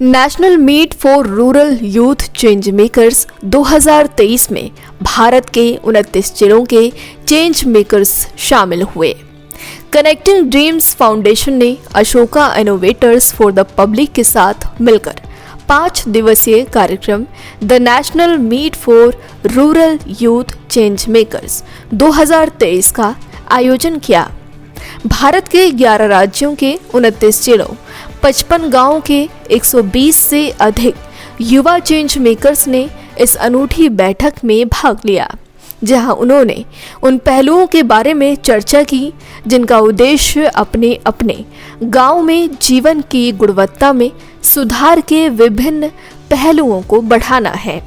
National meet for rural youth change makers 2023 में भारत के 29 जिलों के चेंज मेकर्स शामिल हुए। कनेक्टिंग ड्रीम्स फाउंडेशन ने Ashoka innovators for the public के साथ मिलकर 5 दिवसीय कार्यक्रम the national meet for rural youth change makers 2023 का आयोजन किया। भारत के 11 राज्यों के 29 जिलों 55 गांवों के 120 से अधिक युवा चेंज मेकर्स ने इस अनूठी बैठक में भाग लिया, जहां उन्होंने उन पहलुओं के बारे में चर्चा की जिनका उद्देश्य अपने अपने गांव में जीवन की गुणवत्ता में सुधार के विभिन्न पहलुओं को बढ़ाना है।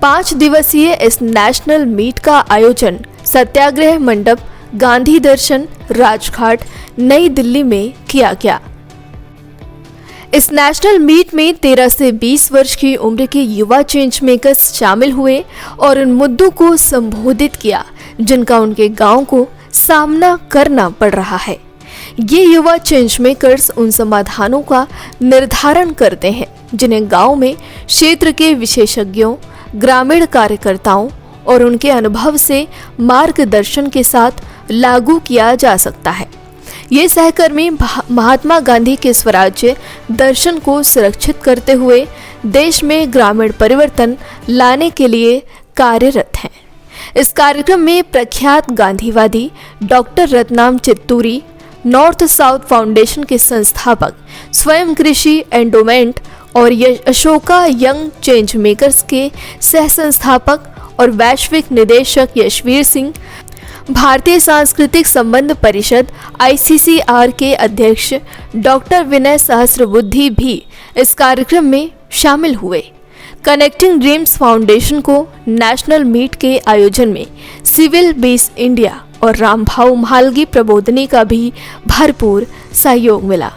5 दिवसीय इस नेशनल मीट का आयोजन सत्याग्रह मंडप, गांधी दर्शन, राजघाट, नई दिल्ली में किया गया। इस नेशनल मीट में 13 से 20 वर्ष की उम्र के युवा चेंज मेकर्स शामिल हुए और उन मुद्दों को संबोधित किया जिनका उनके गांव को सामना करना पड़ रहा है। ये युवा चेंज मेकर्स उन समाधानों का निर्धारण करते हैं जिन्हें गांव में क्षेत्र के विशेषज्ञों, ग्रामीण कार्यकर्ताओं और उनके अनुभव से मार्गदर्शन के साथ लागू किया जा सकता है। ये सहकर्मी महात्मा गांधी के स्वराज्य दर्शन को सुरक्षित करते हुए देश में ग्रामीण परिवर्तन लाने के लिए कार्यरत हैं। इस कार्यक्रम में प्रख्यात गांधीवादी doctor Ratnam चित्तूरी, north south foundation के संस्थापक, स्वयं कृषि एंडोमेंट और अशोका यंग चेंज मेकर्स के सह संस्थापक और वैश्विक निदेशक यशवीर सिंह, भारतीय सांस्कृतिक संबंध परिषद ICCR के अध्यक्ष डॉक्टर विनय सहस्रबुद्धे भी इस कार्यक्रम में शामिल हुए। कनेक्टिंग ड्रीम्स फाउंडेशन को नेशनल मीट के आयोजन में सिविल बेस इंडिया और रामभाऊ म्हालगी प्रबोधिनी का भी भरपूर सहयोग मिला।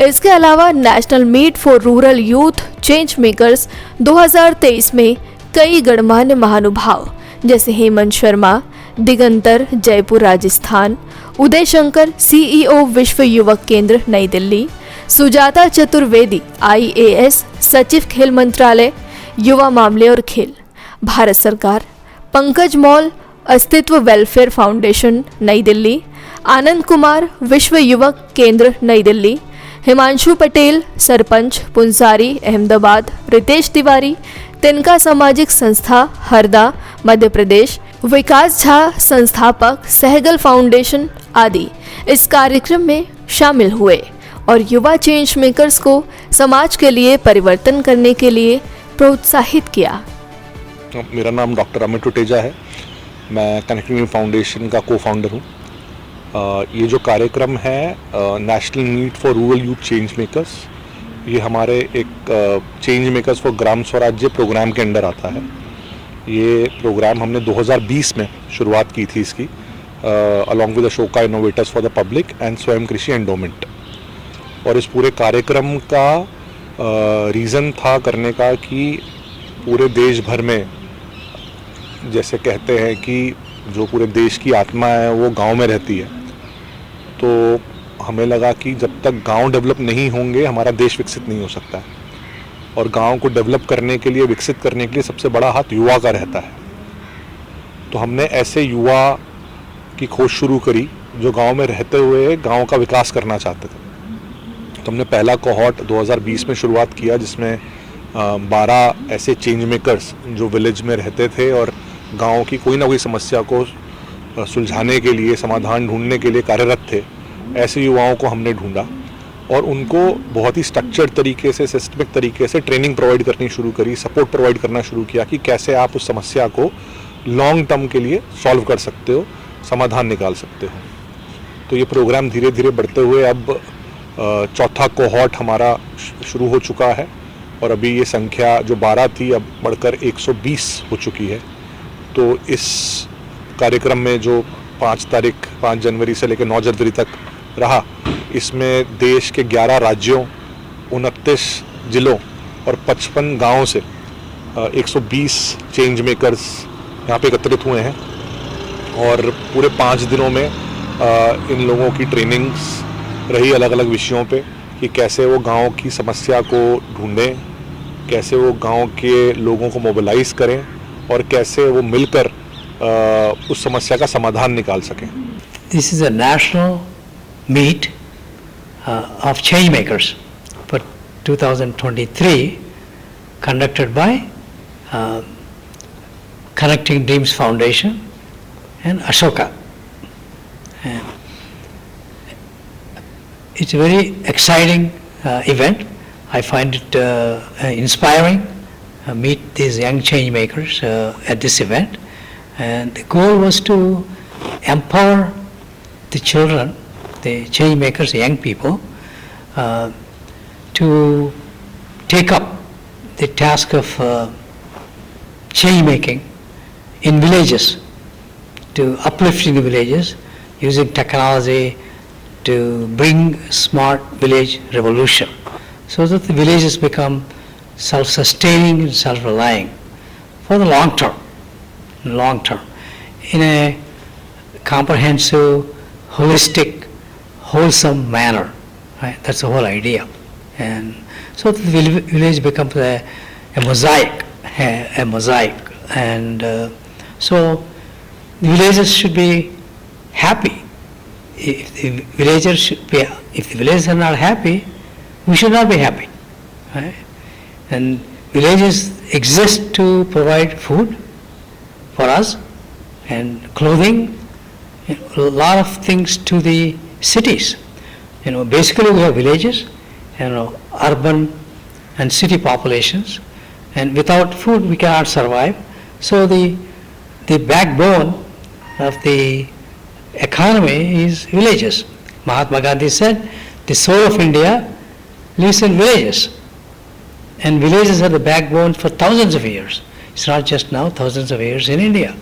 इसके अलावा national meet for rural youth change makers 2023 में कई गणमान्य महानुभाव जैसे हेमंत शर्मा, दिगंतर, जयपुर राजस्थान, उदय शंकर, CEO विश्व युवक केंद्र नई दिल्ली, सुजाता चतुर्वेदी IAS सचिव खेल मंत्रालय, युवा मामले और खेल भारत सरकार, पंकज मौल अस्तित्व वेलफेयर फाउंडेशन नई दिल्ली, आनंद कुमार विश्व युवक केंद्र नई दिल्ली, हिमांशु पटेल सरपंच पुंसारी अहमदाबाद, रितेश तिवारी तिनका सामाजिक संस्था हरदा मध्य प्रदेश, विकास झा संस्थापक सहगल फाउंडेशन आदि इस कार्यक्रम में शामिल हुए और युवा चेंज मेकर्स को समाज के लिए परिवर्तन करने के लिए प्रोत्साहित किया। मेरा नाम डॉक्टर अमित टुटेजा है। मैं कनेक्टिंग फाउंडेशन का को फाउंडर हूँ। ये जो कार्यक्रम है national meet for rural youth change makers, ये हमारे एक चेंज मेकर्स फॉर ग्राम स्वराज्य प्रोग्राम के अंडर आता है। ये प्रोग्राम हमने 2020 में शुरुआत की थी इसकी, along with Ashoka innovators for the public and स्वयं कृषि एंडोमेंट। और इस पूरे कार्यक्रम का रीज़न था करने का कि पूरे देश भर में जैसे कहते हैं कि जो पूरे देश की आत्मा है वो गांव में रहती है, तो हमें लगा कि जब तक गांव डेवलप नहीं होंगे हमारा देश विकसित नहीं हो सकता है। और गांव को डेवलप करने के लिए, विकसित करने के लिए सबसे बड़ा हाथ युवा का रहता है। तो हमने ऐसे युवा की खोज शुरू करी जो गांव में रहते हुए गांव का विकास करना चाहते थे। तो हमने पहला कोहॉर्ट 2020 में शुरुआत किया जिसमें 12 ऐसे चेंज मेकर्स जो विलेज में रहते थे और गांव की कोई ना कोई समस्या को सुलझाने के लिए, समाधान ढूंढने के लिए कार्यरत थे। ऐसे युवाओं को हमने ढूंढा और उनको बहुत ही स्ट्रक्चर्ड तरीके से, सिस्टमिक तरीके से ट्रेनिंग प्रोवाइड करनी शुरू करी, सपोर्ट प्रोवाइड करना शुरू किया कि कैसे आप उस समस्या को लॉन्ग टर्म के लिए सॉल्व कर सकते हो, समाधान निकाल सकते हो। तो ये प्रोग्राम धीरे धीरे बढ़ते हुए अब चौथा कोहॉर्ट हमारा शुरू हो चुका है और अभी ये संख्या जो 12 थी अब बढ़कर 120 हो चुकी है। तो इस कार्यक्रम में जो 5 जनवरी से लेकर 9 जनवरी तक रहा, इसमें देश के 11 राज्यों, 29 जिलों और 55 गांवों से 120 चेंज मेकर्स यहाँ पे एकत्रित हुए हैं और पूरे 5 दिनों में इन लोगों की ट्रेनिंग्स रही अलग अलग विषयों पे कि कैसे वो गांव की समस्या को ढूंढें, कैसे वो गांव के लोगों को मोबिलाइज करें और कैसे वो मिलकर उस समस्या का समाधान निकाल सकें। This is a national meet of change makers for 2023 conducted by Connecting Dreams Foundation and Ashoka. And it's a very exciting event. I find it inspiring. Meet these young change makers at this event, and the goal was to empower the children, the change makers, the young people, to take up the task of change making in villages, to uplifting the villages using technology to bring smart village revolution, so that the villages become self-sustaining and self-relying for the long term, in a comprehensive, holistic, wholesome manner. Right? That's the whole idea. And so the village becomes a mosaic, and so the villagers should be happy. If the villagers are not happy, we should not be happy. Right? And villages exist to provide food for us and clothing, a lot of things to the cities. Basically we have villages, urban and city populations, and without food we cannot survive. So the backbone of the economy is villages. Mahatma Gandhi said, the soul of India lives in villages. And villages are the backbone for thousands of years. It's not just now, thousands of years in India.